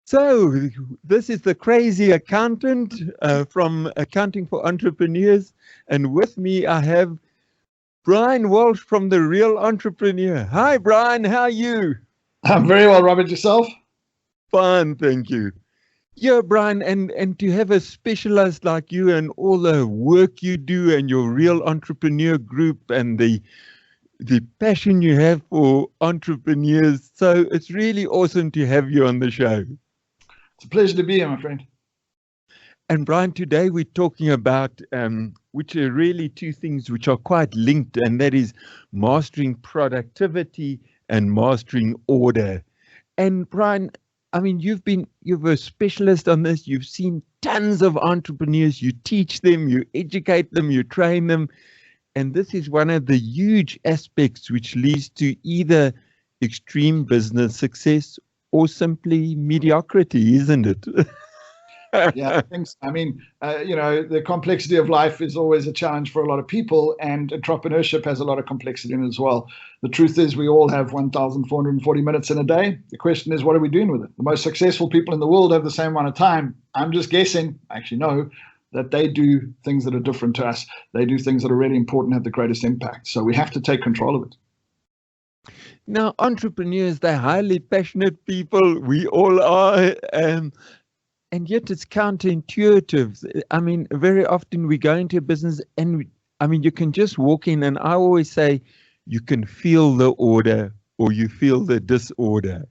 So, this is the crazy accountant from Accounting for Entrepreneurs. And with me, I have Brian Walsh from The Real Entrepreneur. Hi, Brian. How are you? I'm very well, Robert. Yourself? Fine, thank you. Yeah, Brian, and to have a specialist like you and all the work you do and your Real Entrepreneur group and the passion you have for entrepreneurs. So, it's really awesome to have you on the show. It's a pleasure to be here, my friend. And Brian, today we're talking about which are really two things which are quite linked, and that is mastering productivity and mastering order. And Brian, I mean, you're a specialist on this. You've seen tons of entrepreneurs. You teach them, you educate them, you train them, and this is one of the huge aspects which leads to either extreme business success or simply mediocrity, isn't it? Yeah, thanks. I mean, the complexity of life is always a challenge for a lot of people, and entrepreneurship has a lot of complexity in it as well. The truth is we all have 1,440 minutes in a day. The question is, what are we doing with it? The most successful people in the world have the same amount of time. I'm just guessing, actually no, that they do things that are different to us. They do things that are really important, have the greatest impact. So we have to take control of it. Now, entrepreneurs, they're highly passionate people. We all are. And yet it's counterintuitive. I mean, very often we go into a business and you can just walk in, and I always say you can feel the order or you feel the disorder.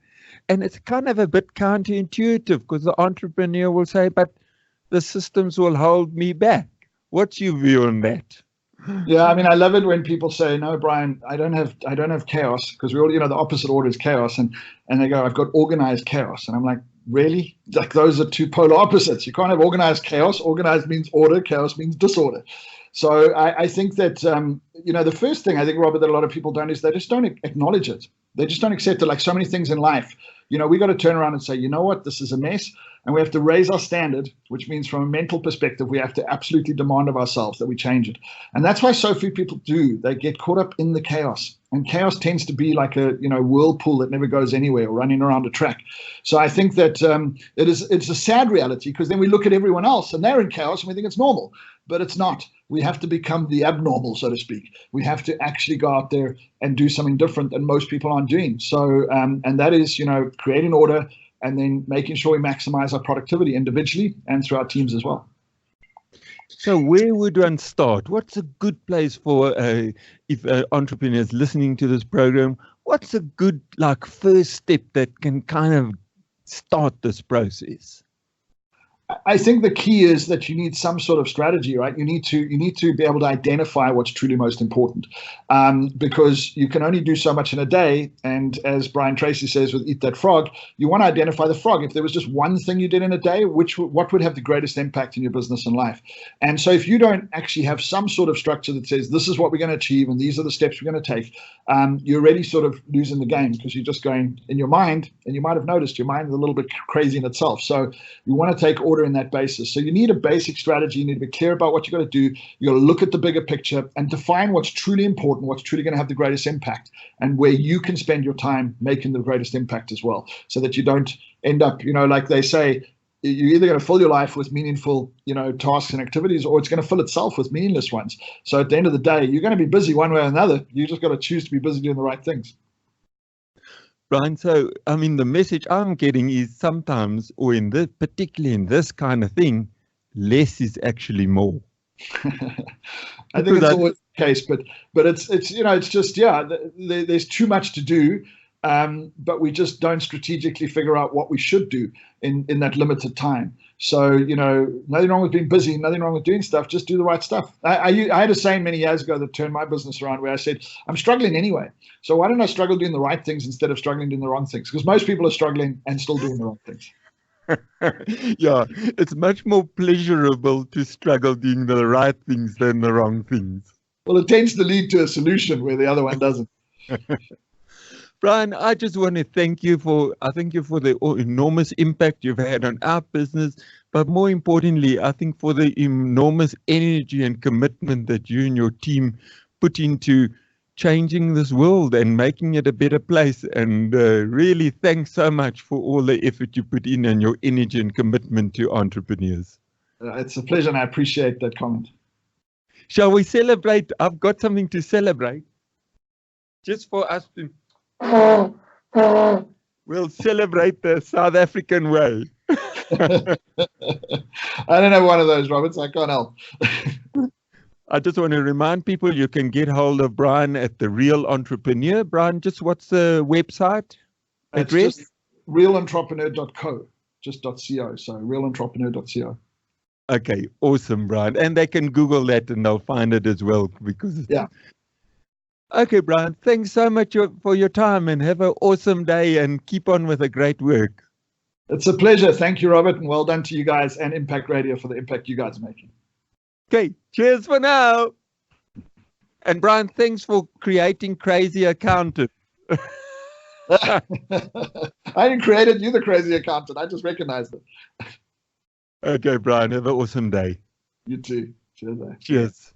And it's kind of a bit counterintuitive because the entrepreneur will say, but the systems will hold me back. What's your view on that? Yeah, I mean, I love it when people say, "No, Brian, I don't have chaos," because we all, the opposite order is chaos, and they go, "I've got organized chaos," and I'm like, really? Like those are two polar opposites. You can't have organized chaos. Organized means order. Chaos means disorder. So I think that the first thing I think, Robert, that a lot of people don't is they just don't acknowledge it. They just don't accept it. Like so many things in life, we got to turn around and say, you know what, this is a mess. And we have to raise our standard, which means from a mental perspective, we have to absolutely demand of ourselves that we change it. And that's why so few people do. They get caught up in the chaos. And chaos tends to be like a whirlpool that never goes anywhere or running around a track. So I think that it's a sad reality, because then we look at everyone else and they're in chaos and we think it's normal. But it's not. We have to become the abnormal, so to speak. We have to actually go out there and do something different than most people aren't doing. So and that is, creating order, and then making sure we maximize our productivity individually and through our teams as well. So where would one start? What's a good place for if entrepreneurs listening to this program? What's a good first step that can kind of start this process? I think the key is that you need some sort of strategy, right? You need to be able to identify what's truly most important, because you can only do so much in a day. And as Brian Tracy says with Eat That Frog, you want to identify the frog. If there was just one thing you did in a day, what would have the greatest impact in your business and life? And so if you don't actually have some sort of structure that says this is what we're going to achieve and these are the steps we're going to take, you're already sort of losing the game, because you're just going in your mind, and you might have noticed your mind is a little bit crazy in itself. So you want to take order in that basis. So you need a basic strategy. You need to be clear about what you're going to do. You got to look at the bigger picture and define what's truly important, what's truly going to have the greatest impact, and where you can spend your time making the greatest impact as well, so that you don't end up, like they say, you're either going to fill your life with meaningful, tasks and activities, or it's going to fill itself with meaningless ones. So at the end of the day, you're going to be busy one way or another. You just got to choose to be busy doing the right things. Brian, so the message I'm getting is sometimes, or particularly in this kind of thing, less is actually more. I think it's always the case, but it's just there's too much to do, but we just don't strategically figure out what we should do in that limited time. So nothing wrong with being busy, nothing wrong with doing stuff. Just do the right stuff. I had a saying many years ago that turned my business around, where I said, I'm struggling anyway, so why don't I struggle doing the right things instead of struggling doing the wrong things? Because most people are struggling and still doing the wrong things. Yeah, it's much more pleasurable to struggle doing the right things than the wrong things. Well, it tends to lead to a solution where the other one doesn't. Brian, I just want to thank you for the enormous impact you've had on our business, but more importantly, I think for the enormous energy and commitment that you and your team put into changing this world and making it a better place. And really, thanks so much for all the effort you put in and your energy and commitment to entrepreneurs. It's a pleasure, and I appreciate that comment. Shall we celebrate? I've got something to celebrate. Just for us to... We'll celebrate the South African way. I don't have one of those, Robert, so I can't help. I just want to remind people you can get hold of Brian at The Real Entrepreneur. Brian, just what's the website address? Just realentrepreneur.co, just .co, so realentrepreneur.co. Okay, awesome, Brian. And they can Google that and they'll find it as well. Because yeah. Okay, Brian, thanks so much for your time, and have an awesome day and keep on with the great work. It's a pleasure. Thank you, Robert, and well done to you guys and Impact Radio for the impact you guys are making. Okay, cheers for now. And Brian, thanks for creating Crazy Accountant. I didn't create it. You're the crazy accountant. I just recognized it. Okay, Brian, have an awesome day. You too. Cheers. Cheers.